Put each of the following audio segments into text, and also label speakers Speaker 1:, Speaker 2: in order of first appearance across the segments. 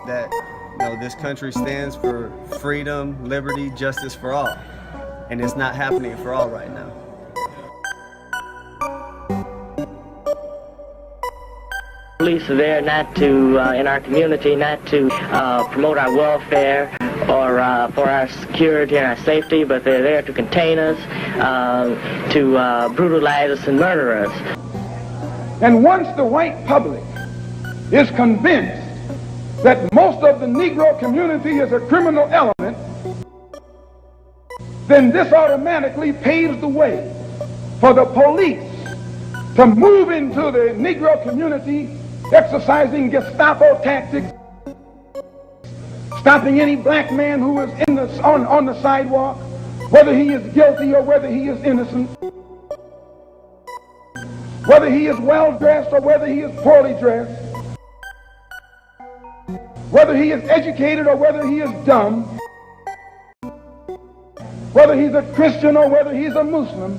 Speaker 1: That this country stands for freedom, liberty, justice for all, and it's not happening for all right now.
Speaker 2: Police are there not to, in our community, not to promote our welfare or for our security and our safety, but they're there to contain us, to brutalize us and murder us.
Speaker 3: And once the white public is convinced that most of the Negro community is a criminal element, then this automatically paves the way for the police to move into the Negro community, exercising Gestapo tactics, stopping any black man who is on the sidewalk, whether he is guilty or whether he is innocent, whether he is well-dressed or whether he is poorly dressed, whether he is educated or whether he is dumb, whether he's a Christian or whether he's a Muslim.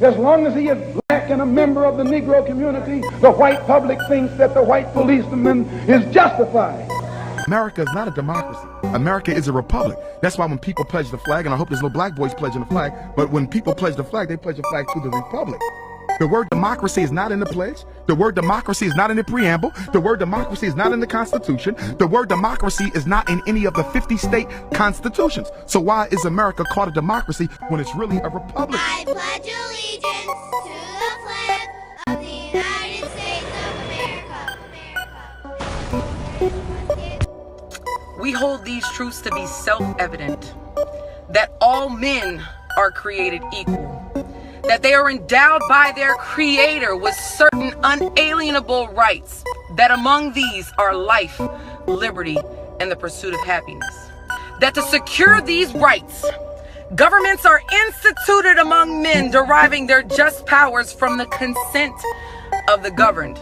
Speaker 3: As long as he is black and a member of the Negro community, the white public thinks that the white policeman is justified.
Speaker 4: America is not a democracy. America is a republic. That's why when people pledge the flag, and I hope there's no black boys pledging the flag, but when people pledge the flag, they pledge the flag to the republic. The word democracy is not in the pledge. The word democracy is not in the preamble. The word democracy is not in the Constitution. The word democracy is not in any of the 50 state constitutions. So why is America called a democracy when it's really a republic?
Speaker 5: I pledge allegiance to the flag of the United States of America.
Speaker 6: We hold these truths to be self-evident, that all men are created equal, that they are endowed by their Creator with certain unalienable rights, that among these are life, liberty, and the pursuit of happiness. That to secure these rights, governments are instituted among men, deriving their just powers from the consent of the governed.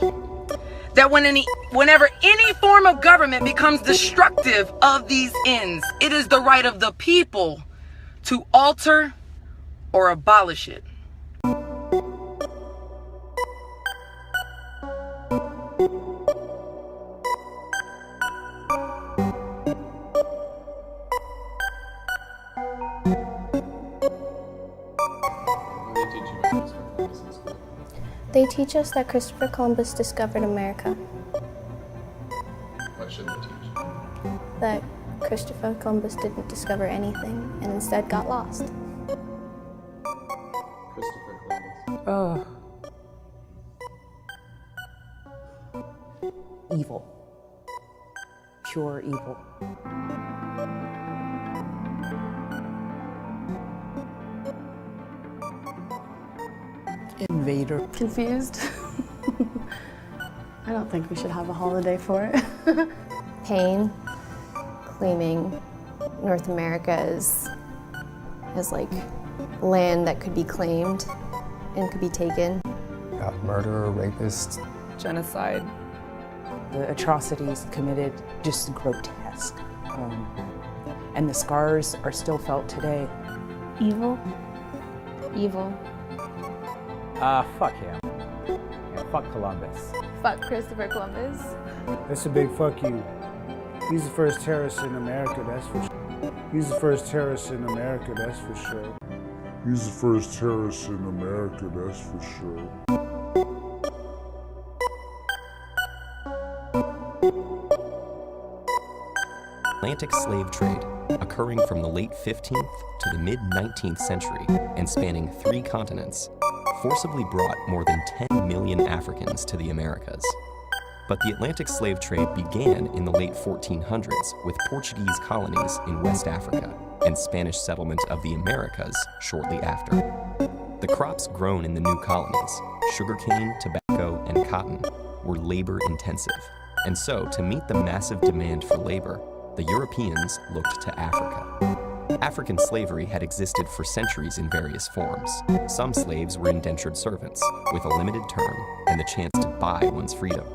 Speaker 6: That whenever any form of government becomes destructive of these ends, it is the right of the people to alter or abolish it.
Speaker 7: They teach us that Christopher Columbus discovered America.
Speaker 8: What should they teach?
Speaker 7: That Christopher Columbus didn't discover anything and instead got lost.
Speaker 8: Christopher Columbus.
Speaker 9: Oh. Evil. Pure evil. Invader.
Speaker 10: Confused. I don't think we should have a holiday for it.
Speaker 7: Pain, claiming North America as like land that could be claimed and could be taken.
Speaker 11: Murder, rapist.
Speaker 9: Genocide. The atrocities committed, just grotesque. And the scars are still felt today.
Speaker 10: Evil. Evil.
Speaker 12: Fuck him. Yeah, fuck Columbus.
Speaker 10: Fuck Christopher Columbus.
Speaker 13: That's a big fuck you. He's the first terrorist in America, that's for sure. He's the first terrorist in America, that's for sure.
Speaker 14: He's the first terrorist in America, that's for sure.
Speaker 15: Atlantic slave trade, occurring from the late 15th to the mid-19th century and spanning 3 continents, forcibly brought more than 10 million Africans to the Americas. But the Atlantic slave trade began in the late 1400s with Portuguese colonies in West Africa and Spanish settlement of the Americas shortly after. The crops grown in the new colonies, sugarcane, tobacco, and cotton, were labor-intensive, and so to meet the massive demand for labor, the Europeans looked to Africa. African slavery had existed for centuries in various forms. Some slaves were indentured servants, with a limited term and the chance to buy one's freedom.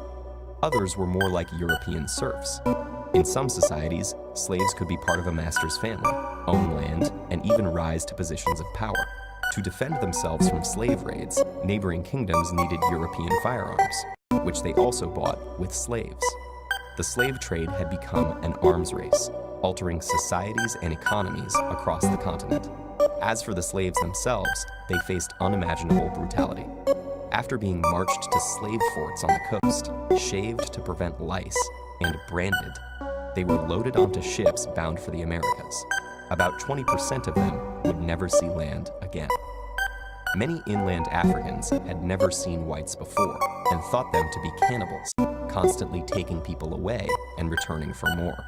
Speaker 15: Others were more like European serfs. In some societies, slaves could be part of a master's family, own land, and even rise to positions of power. To defend themselves from slave raids, neighboring kingdoms needed European firearms, which they also bought with slaves. The slave trade had become an arms race, altering societies and economies across the continent. As for the slaves themselves, they faced unimaginable brutality. After being marched to slave forts on the coast, shaved to prevent lice, and branded, they were loaded onto ships bound for the Americas. About 20% of them would never see land again. Many inland Africans had never seen whites before and thought them to be cannibals, constantly taking people away and returning for more.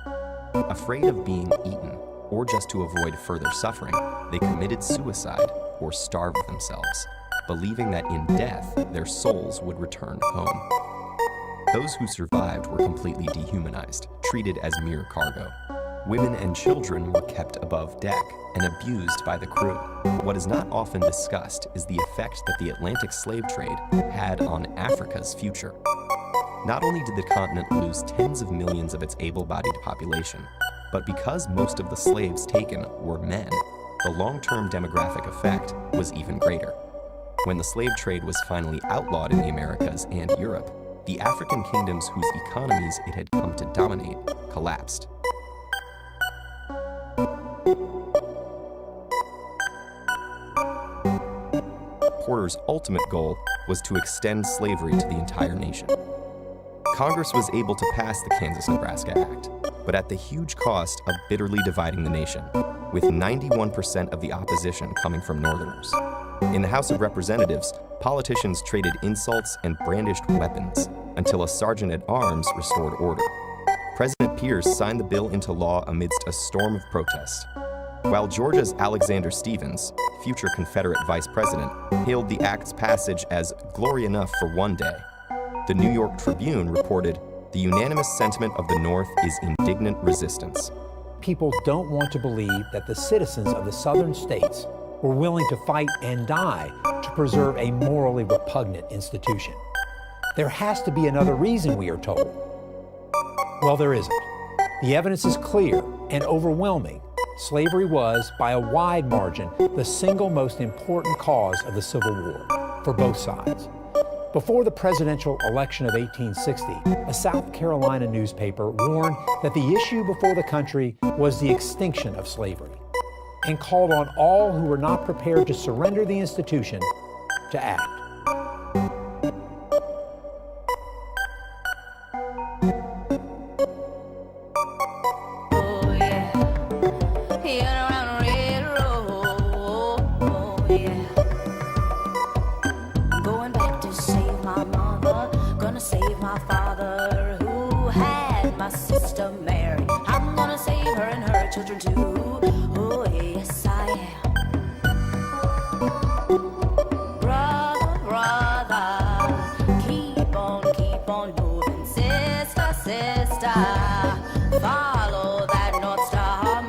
Speaker 15: Afraid of being eaten, or just to avoid further suffering, they committed suicide or starved themselves, believing that in death their souls would return home. Those who survived were completely dehumanized, treated as mere cargo. Women and children were kept above deck and abused by the crew. What is not often discussed is the effect that the Atlantic slave trade had on Africa's future. Not only did the continent lose tens of millions of its able-bodied population, but because most of the slaves taken were men, the long-term demographic effect was even greater. When the slave trade was finally outlawed in the Americas and Europe, the African kingdoms whose economies it had come to dominate collapsed. Porter's ultimate goal was to extend slavery to the entire nation. Congress was able to pass the Kansas-Nebraska Act, but at the huge cost of bitterly dividing the nation, with 91% of the opposition coming from Northerners. In the House of Representatives, politicians traded insults and brandished weapons until a sergeant-at-arms restored order. President Pierce signed the bill into law amidst a storm of protest. While Georgia's Alexander Stephens, future Confederate vice president, hailed the act's passage as glory enough for one day, the New York Tribune reported, "The unanimous sentiment of the North is indignant resistance."
Speaker 16: People don't want to believe that the citizens of the southern states were willing to fight and die to preserve a morally repugnant institution. There has to be another reason, we are told. Well, there isn't. The evidence is clear and overwhelming. Slavery was, by a wide margin, the single most important cause of the Civil War for both sides. Before the presidential election of 1860, a South Carolina newspaper warned that the issue before the country was the extinction of slavery and called on all who were not prepared to surrender the institution to act.
Speaker 17: Children too. Oh, yes, I am. Brother, brother, keep on moving. Sister, sister, follow that North Star.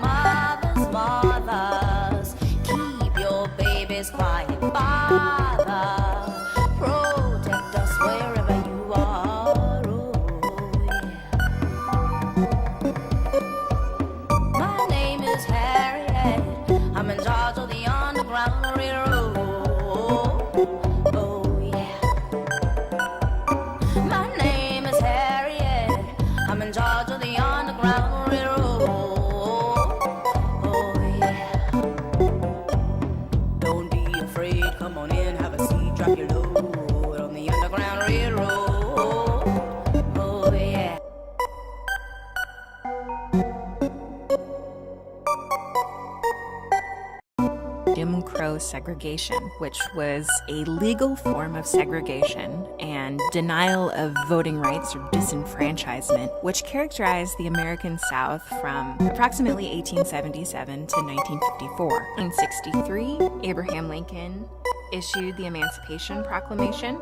Speaker 17: Mothers, keep your babies quiet. Father, protect us wherever you are. Oh, yeah. I'm in charge of the Underground Railroad. Oh, yeah. My name is Harriet. I'm in charge of the Underground Railroad. Oh, yeah. Don't be afraid. Come on in, have a seat, drop your load on the Underground Railroad. Oh, yeah.
Speaker 18: Jim Crow segregation, which was a legal form of segregation and denial of voting rights or disenfranchisement, which characterized the American South from approximately 1877 to 1954. In 1963, Abraham Lincoln issued the Emancipation Proclamation,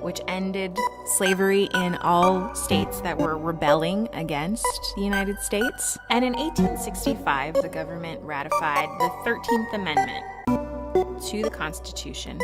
Speaker 18: which ended slavery in all states that were rebelling against the United States. And in 1865, the government ratified the 13th Amendment to the Constitution,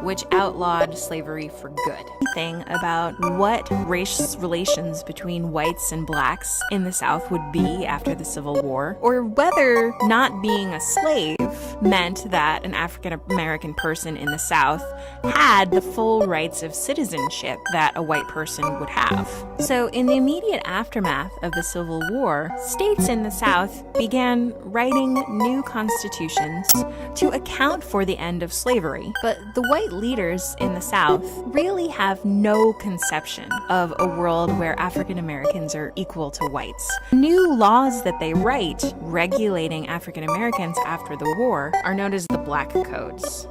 Speaker 18: which outlawed slavery for good. Thing about what race relations between whites and blacks in the South would be after the Civil War, or whether not being a slave meant that an African American person in the South had the full rights of citizenship that a white person would have. So in the immediate aftermath of the Civil War, states in the South began writing new constitutions to account for the end of slavery. But the white leaders in the South really have no conception of a world where African Americans are equal to whites. New laws that they write regulating African Americans after the war are known as the Black Codes.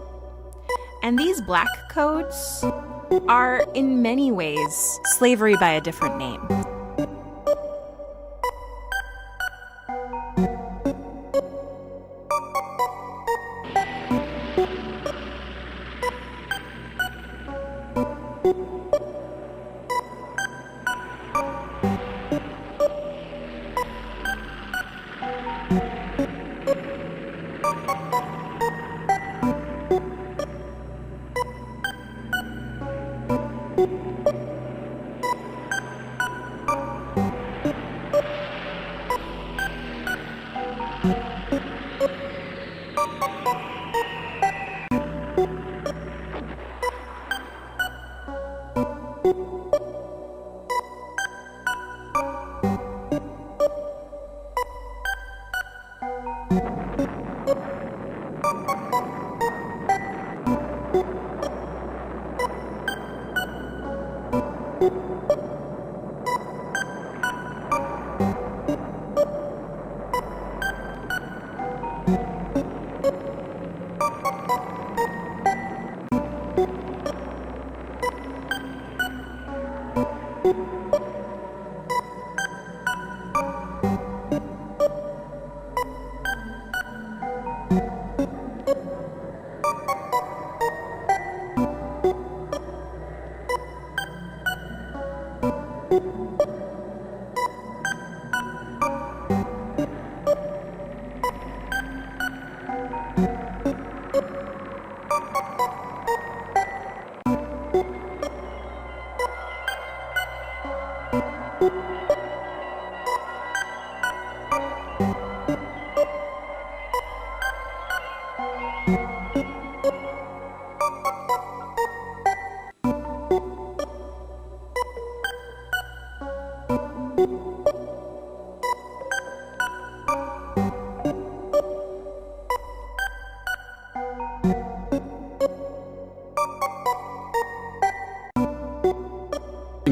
Speaker 18: And these Black Codes are in many ways slavery by a different name.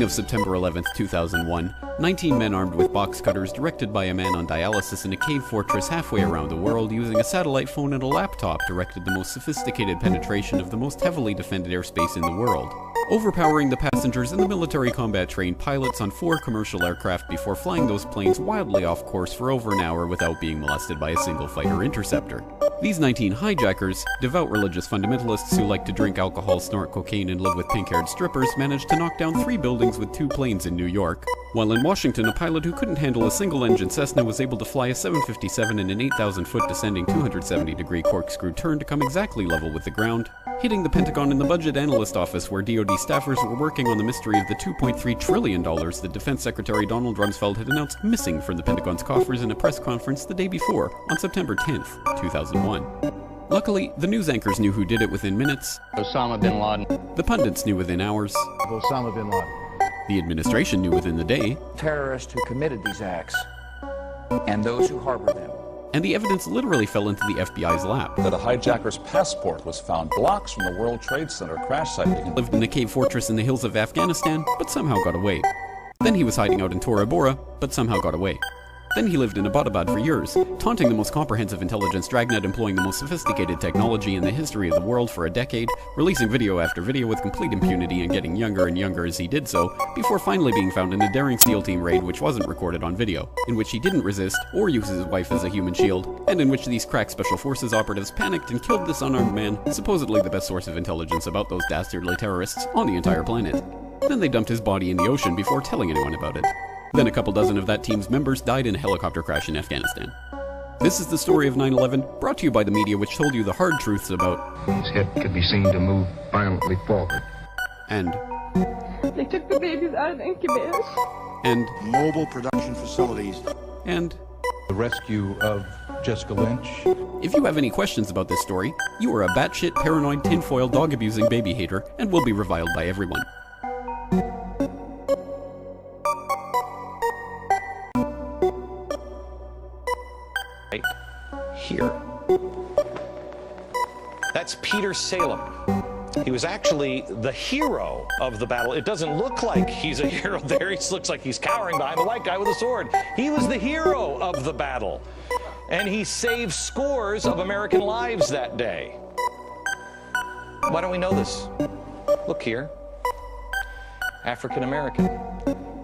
Speaker 19: Of September 11th, 2001, 19 men armed with box cutters directed by a man on dialysis in a cave fortress halfway around the world using a satellite phone and a laptop directed the most sophisticated penetration of the most heavily defended airspace in the world, overpowering the passengers and the military combat trained pilots on 4 commercial aircraft before flying those planes wildly off course for over an hour without being molested by a single fighter interceptor. These 19 hijackers, devout religious fundamentalists who like to drink alcohol, snort cocaine, and live with pink-haired strippers, managed to knock down 3 buildings with 2 planes in New York, while in Washington a pilot who couldn't handle a single-engine Cessna was able to fly a 757 in an 8,000-foot descending 270-degree corkscrew turn to come exactly level with the ground, hitting the Pentagon in the Budget Analyst Office where DoD staffers were working on the mystery of the $2.3 trillion that Defense Secretary Donald Rumsfeld had announced missing from the Pentagon's coffers in a press conference the day before, on September 10th, 2001. Luckily, the news anchors knew who did it within minutes.
Speaker 20: Osama bin Laden.
Speaker 19: The pundits knew within hours.
Speaker 20: Osama bin Laden.
Speaker 19: The administration knew within the day.
Speaker 20: Terrorists who committed these acts and those who harbor them.
Speaker 19: And the evidence literally fell into the FBI's lap.
Speaker 21: That a hijacker's passport was found blocks from the World Trade Center crash site.
Speaker 19: He lived in a cave fortress in the hills of Afghanistan, but somehow got away. Then he was hiding out in Tora Bora, but somehow got away. Then he lived in Abbottabad for years, taunting the most comprehensive intelligence dragnet employing the most sophisticated technology in the history of the world for a decade, releasing video after video with complete impunity and getting younger and younger as he did so, before finally being found in a daring SEAL team raid which wasn't recorded on video, in which he didn't resist or use his wife as a human shield, and in which these crack special forces operatives panicked and killed this unarmed man, supposedly the best source of intelligence about those dastardly terrorists on the entire planet. Then they dumped his body in the ocean before telling anyone about it. Then a couple dozen of that team's members died in a helicopter crash in Afghanistan. This is the story of 9/11, brought to you by the media which told you the hard truths about
Speaker 1: his head could be seen to move violently forward.
Speaker 19: And
Speaker 22: they took the babies out of the incubators.
Speaker 19: And
Speaker 23: mobile production facilities.
Speaker 19: And
Speaker 21: the rescue of Jessica Lynch.
Speaker 19: If you have any questions about this story, you are a batshit, paranoid, tinfoil, dog-abusing baby hater and will be reviled by everyone.
Speaker 24: Right here. That's Peter Salem. He was actually the hero of the battle. It doesn't look like he's a hero there. He looks like he's cowering behind the white guy with a sword. He was the hero of the battle. And he saved scores of American lives that day. Why don't we know this? Look here. African American,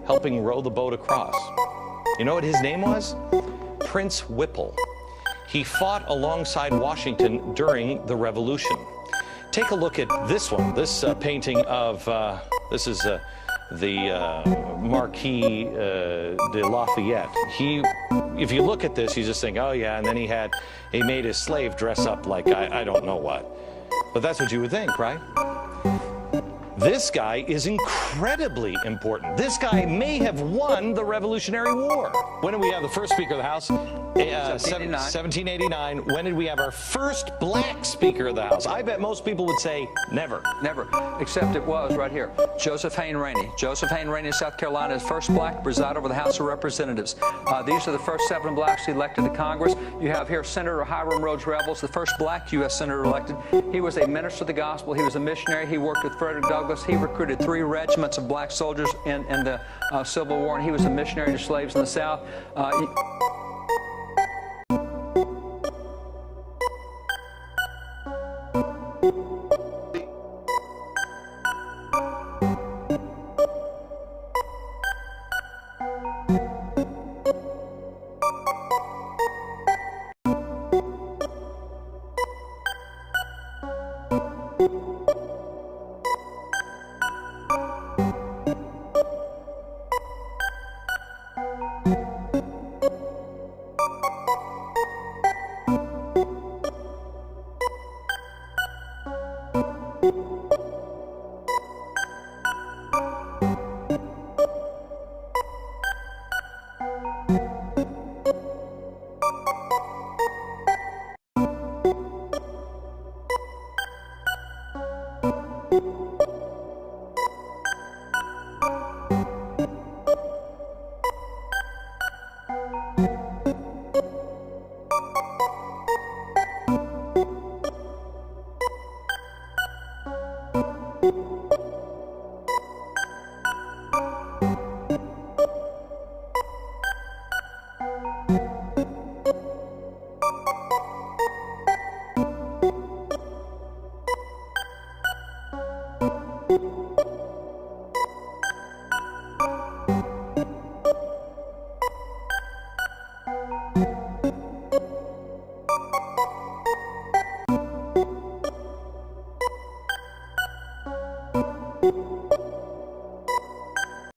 Speaker 24: helping row the boat across. You know what his name was? Prince Whipple. He fought alongside Washington during the Revolution. Take a look at this one, this painting of, this is the Marquis de Lafayette. If you look at this, you just think, oh yeah, and then he made his slave dress up like I don't know what. But that's what you would think, right? This guy is incredibly important. This guy may have won the Revolutionary War. When did we have the first Speaker of the House? 1789. When did we have our first black Speaker of the House? I bet most people would say never.
Speaker 25: Never, except it was right here. Joseph Hayne Rainey. Joseph Hayne Rainey of South Carolina is first black to preside over the House of Representatives. These are the first 7 blacks elected to Congress. You have here Senator Hiram Rhodes Revels, the first black U.S. Senator elected. He was a minister of the gospel. He was a missionary. He worked with Frederick Douglass. He recruited 3 regiments of black soldiers in the Civil War, and he was a missionary to slaves in the South.
Speaker 26: you